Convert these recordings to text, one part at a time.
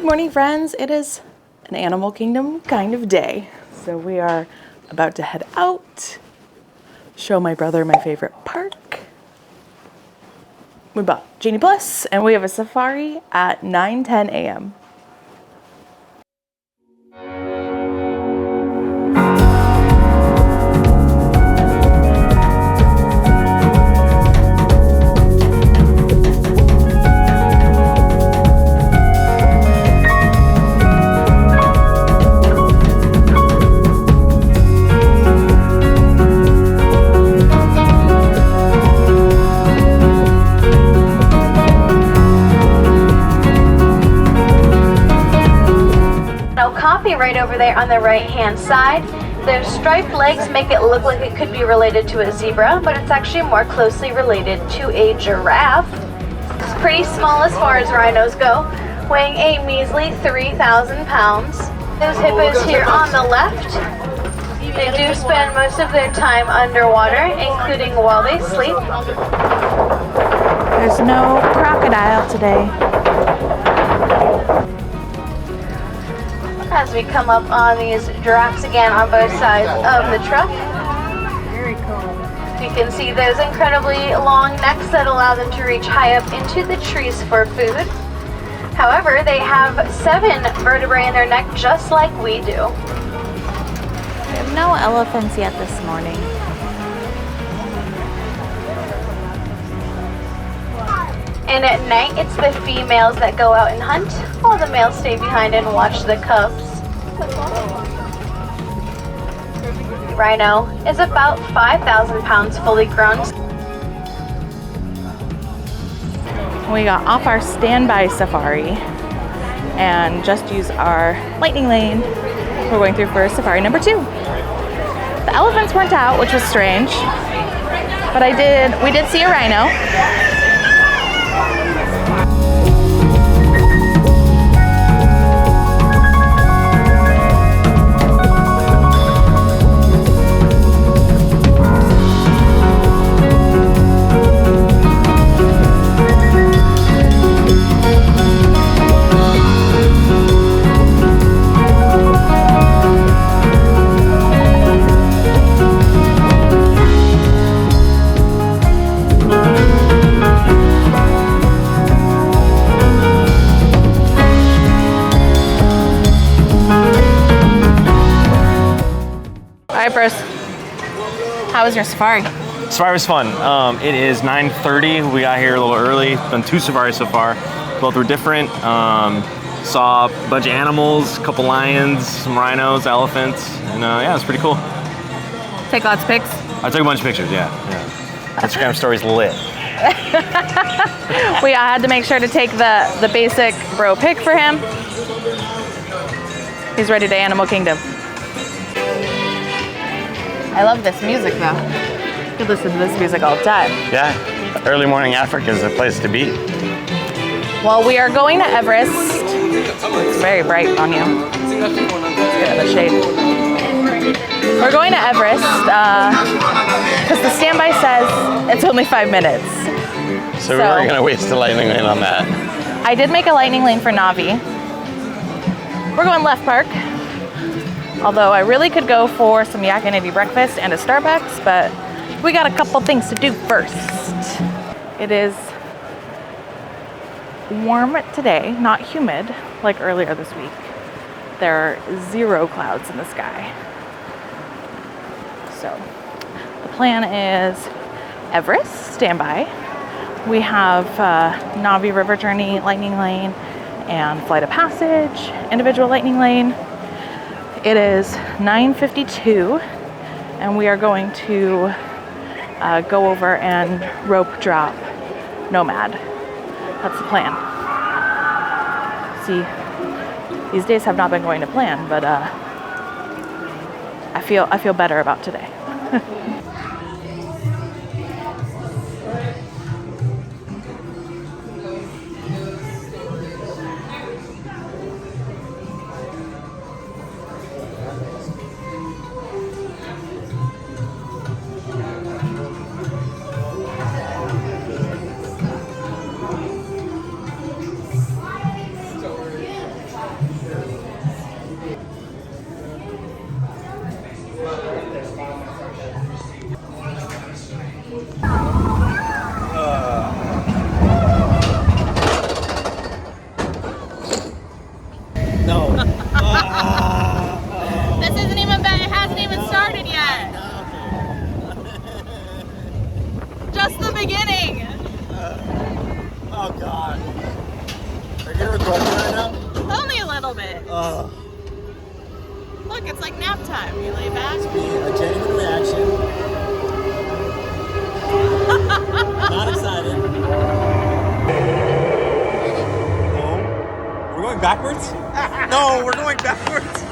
Good morning, friends. It is an Animal Kingdom kind of day. So we are about to head out, show my brother my favorite park. We bought Genie Plus and we have a safari at 9:10 a.m. Right over there on the right hand side. Those striped legs make it look like it could be related to a zebra, but it's actually more closely related to a giraffe. It's pretty small as far as rhinos go, weighing a measly 3,000 pounds. Those hippos here on the left, they do spend most of their time underwater, including while they sleep. There's no crocodile today. As we come up on these giraffes again on both sides of the truck. Very cool. You can see those incredibly long necks that allow them to reach high up into the trees for food. However, they have 7 vertebrae in their neck just like we do. We have no elephants yet this morning. And at night, it's the females that go out and hunt, while the males stay behind and watch the cubs. Rhino is about 5,000 pounds fully grown. We got off our standby safari and just used our lightning lane. We're going through for safari number 2. The elephants weren't out, which was strange, but we did see a rhino. How was your safari? Safari was fun. It is 9:30. We got here a little early. Done 2 safaris so far. Both were different. Saw a bunch of animals, a couple lions, some rhinos, elephants, and yeah, it was pretty cool. Take lots of pics? I took a bunch of pictures, yeah. Instagram stories lit. I had to make sure to take the basic bro pic for him. He's ready to Animal Kingdom. I love this music though. You could listen to this music all the time. Yeah, early morning Africa is the place to be. Well, we are going to Everest. It's very bright on you. Let's get in the shade. We're going to Everest because the standby says it's only 5 minutes. So we weren't going to waste a lightning lane on that. I did make a lightning lane for Navi. We're going left park. Although I really could go for some yak and breakfast and a Starbucks, but we got a couple things to do first. It is warm today, not humid like earlier this week. There are 0 clouds in the sky. So the plan is Everest, standby. We have Navi River Journey Lightning Lane and Flight of Passage, individual Lightning Lane. It is 9:52 and we are going to go over and rope drop Nomad. That's the plan. See, these days have not been going to plan, but I feel better about today. beginning. Oh God. Are you gonna record me right now? Only a little bit. Look, it's like nap time. You lay back. Be a genuine reaction. Not excited. No. We're going backwards? No, we're going backwards.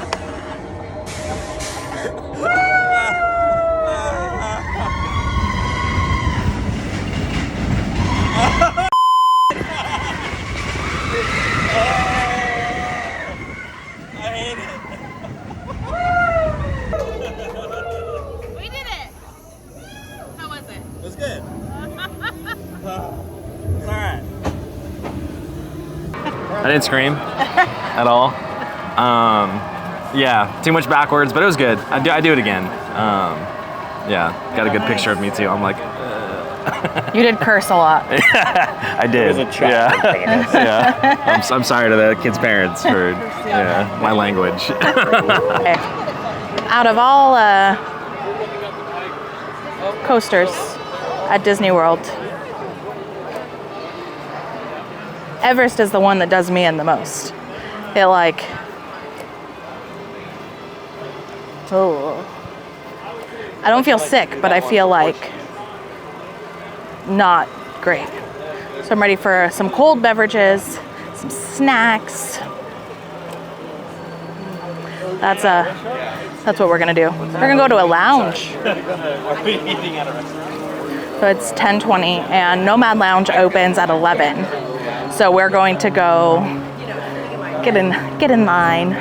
I hate it. We did it. How was it? It was good. It's alright. I didn't scream at all. Yeah, too much backwards, but it was good. I do it again. Yeah, got a good picture of me too. I'm like, You did curse a lot. I did. Yeah. I'm sorry to the kids' parents for my language. Okay. Out of all coasters at Disney World, Everest is the one that does me in the most. It like, I don't feel sick, but I feel like not great. So I'm ready for some cold beverages, some snacks. That's what we're gonna do. We're gonna go to a lounge. So it's 10:20 and Nomad Lounge opens at 11. So we're going to go get in line.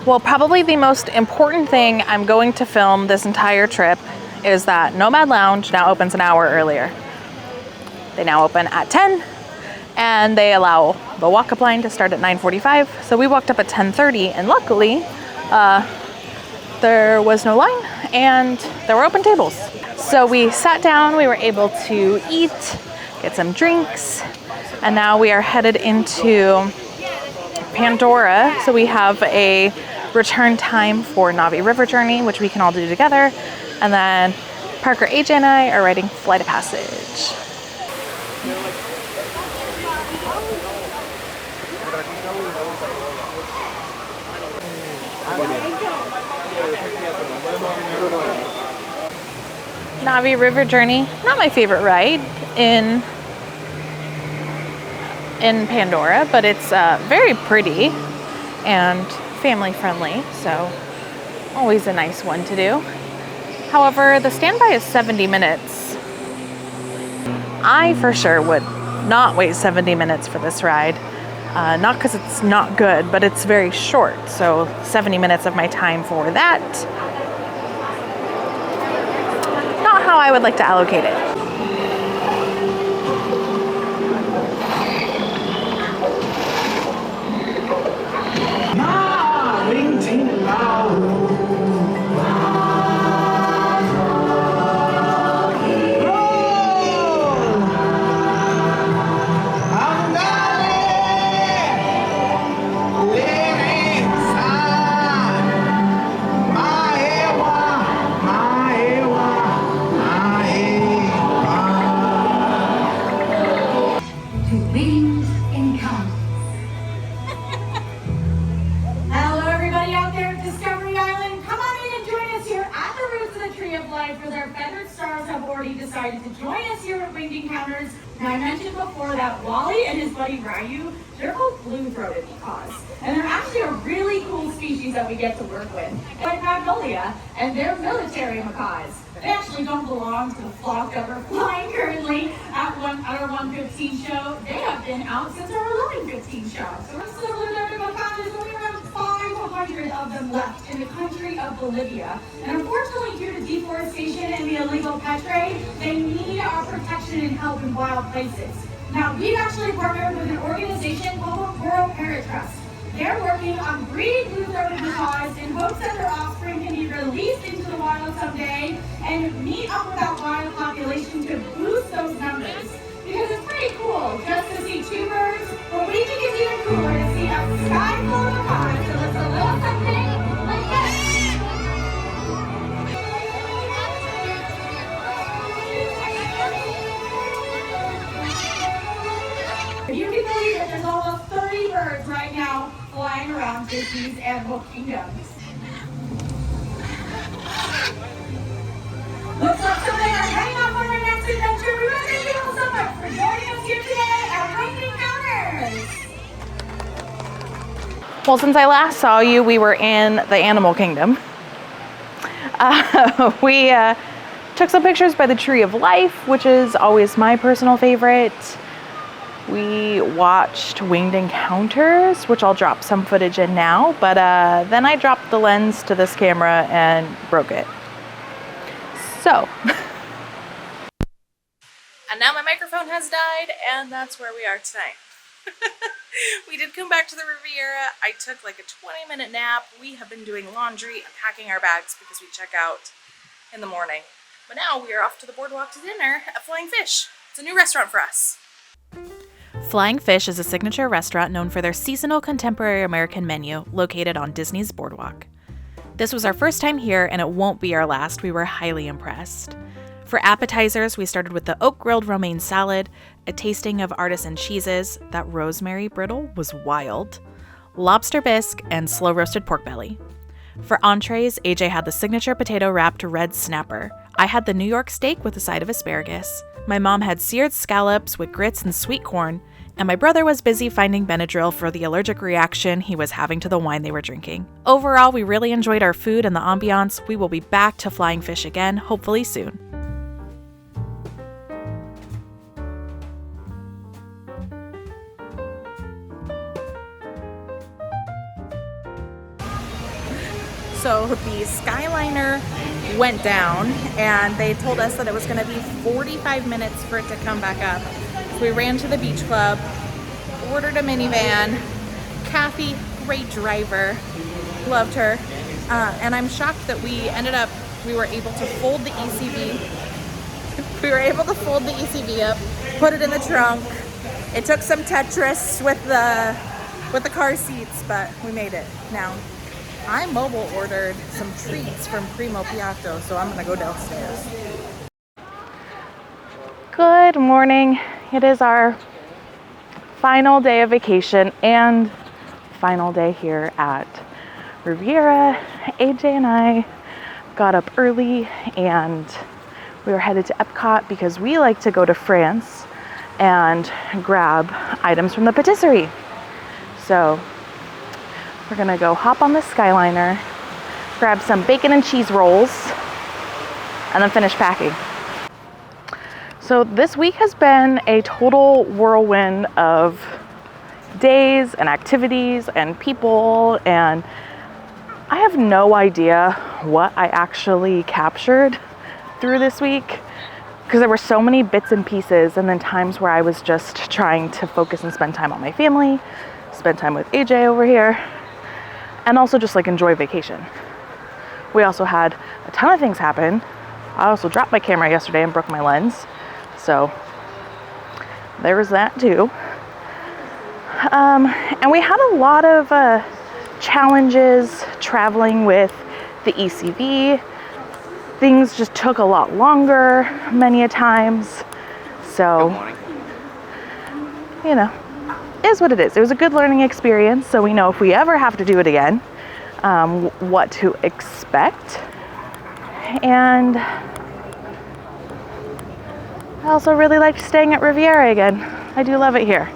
Well, probably the most important thing I'm going to film this entire trip is that Nomad Lounge now opens an hour earlier. They now open at 10 and they allow the walk-up line to start at 9:45. So we walked up at 10:30 and luckily there was no line and there were open tables. So we sat down, we were able to eat, get some drinks, and now we are headed into Pandora. So we have a return time for Navi River Journey, which we can all do together. And then Parker, AJ, and I are riding Flight of Passage. Navi River Journey, not my favorite ride in Pandora, but it's very pretty and family friendly, so always a nice one to do. However, the standby is 70 minutes. I for sure would not wait 70 minutes for this ride. Not because it's not good, but it's very short. So 70 minutes of my time for that. Not how I would like to allocate it. And they're military macaws. They actually don't belong to the flock that we're flying currently at our 115 show. They have been out since our 1115 show. So we're still military macaws. There's only around 500 of them left in the country of Bolivia. And unfortunately, due to deforestation and the illegal pet trade, they need our protection and help in wild places. Now, we've actually partnered with an organization called the Rural Parrot Trust. They're working on breeding blue-throated macaws in hopes that their offspring can be released into the wild someday and meet up with that wild population to boost those numbers. Because it's pretty cool just to see two birds, but we think it's even cooler to see a sky full of macaws. So let's a little something like this. birds right now flying around Disney's Animal Kingdom. Looks like somebody are heading off on our next adventure. We want to thank you all so much for joining us here today at Lightning Encounters. Well, since I last saw you, we were in the Animal Kingdom. We took some pictures by the Tree of Life, which is always my personal favorite. We watched Winged Encounters, which I'll drop some footage in now, but then I dropped the lens to this camera and broke it. So. And now my microphone has died, and that's where we are tonight. We did come back to the Riviera. I took like a 20-minute nap. We have been doing laundry and packing our bags because we check out in the morning. But now we are off to the Boardwalk to dinner at Flying Fish. It's a new restaurant for us. Flying Fish is a signature restaurant known for their seasonal contemporary American menu located on Disney's Boardwalk. This was our first time here, and it won't be our last. We were highly impressed. For appetizers, we started with the oak-grilled romaine salad, a tasting of artisan cheeses. That rosemary brittle was wild, lobster bisque, and slow-roasted pork belly. For entrees, AJ had the signature potato-wrapped red snapper. I had the New York steak with a side of asparagus. My mom had seared scallops with grits and sweet corn, and my brother was busy finding Benadryl for the allergic reaction he was having to the wine they were drinking. Overall, we really enjoyed our food and the ambiance. We will be back to Flying Fish again, hopefully soon. So the Skyliner went down, and they told us that it was going to be 45 minutes for it to come back up. So we ran to the beach club, ordered a minivan. Kathy, great driver, loved her. And I'm shocked that we were able to fold the ECV. We were able to fold the ECV up, put it in the trunk. It took some Tetris with the car seats, but we made it. Now, I mobile ordered some treats from Primo Piatto, so I'm gonna go downstairs. Good morning. It is our final day of vacation and final day here at Riviera. AJ and I got up early and we were headed to EPCOT because we like to go to France and grab items from the patisserie. So we're gonna go hop on the Skyliner, grab some bacon and cheese rolls, and then finish packing. So this week has been a total whirlwind of days and activities and people, and I have no idea what I actually captured through this week because there were so many bits and pieces, and then times where I was just trying to focus and spend time on my family, spend time with AJ over here, and also just like enjoy vacation. We also had a ton of things happen. I also dropped my camera yesterday and broke my lens. So there was that too. And we had a lot of challenges traveling with the ECV. Things just took a lot longer many a times. So, you know, is what it is. It was a good learning experience, so we know if we ever have to do it again, what to expect. And I also really liked staying at Riviera again. I do love it here.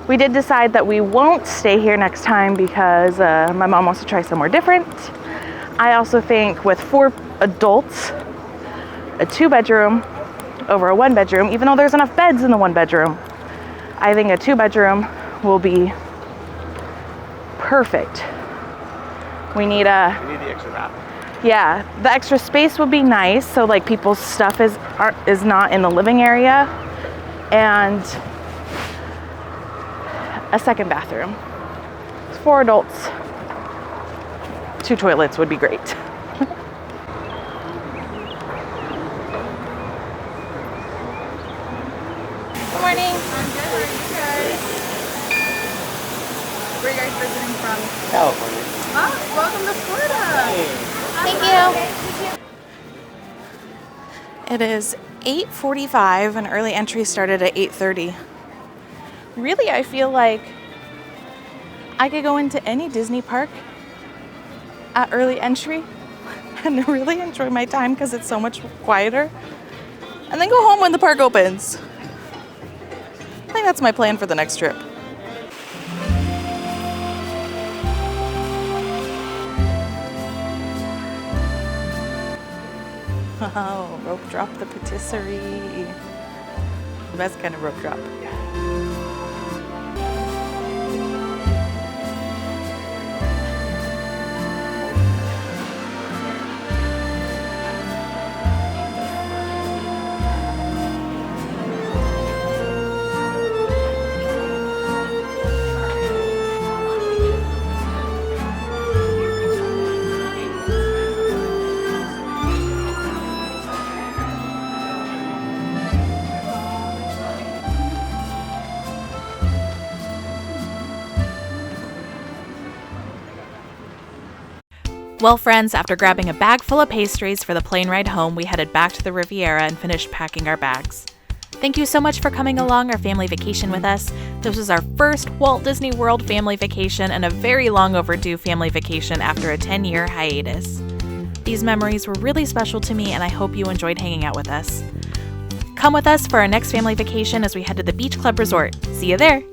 We did decide that we won't stay here next time because my mom wants to try somewhere different. I also think with 4 adults, a 2-bedroom over a 1-bedroom, even though there's enough beds in the 1-bedroom, I think a 2-bedroom will be perfect. We need the extra bathroom. Yeah, the extra space would be nice, so like people's stuff is not in the living area, and a second bathroom. 4 adults, 2 toilets would be great. Good morning. I'm good. How are you guys? Where are you guys visiting from? California. Oh, welcome to Florida. Hey. Thank you. It is 8:45 and early entry started at 8:30. Really, I feel like I could go into any Disney park at early entry and really enjoy my time because it's so much quieter, and then go home when the park opens. I think that's my plan for the next trip. Oh, rope drop the patisserie. The best kind of rope drop. Well, friends, after grabbing a bag full of pastries for the plane ride home, we headed back to the Riviera and finished packing our bags. Thank you so much for coming along our family vacation with us. This was our first Walt Disney World family vacation and a very long overdue family vacation after a 10-year hiatus. These memories were really special to me, and I hope you enjoyed hanging out with us. Come with us for our next family vacation as we head to the Beach Club Resort. See you there!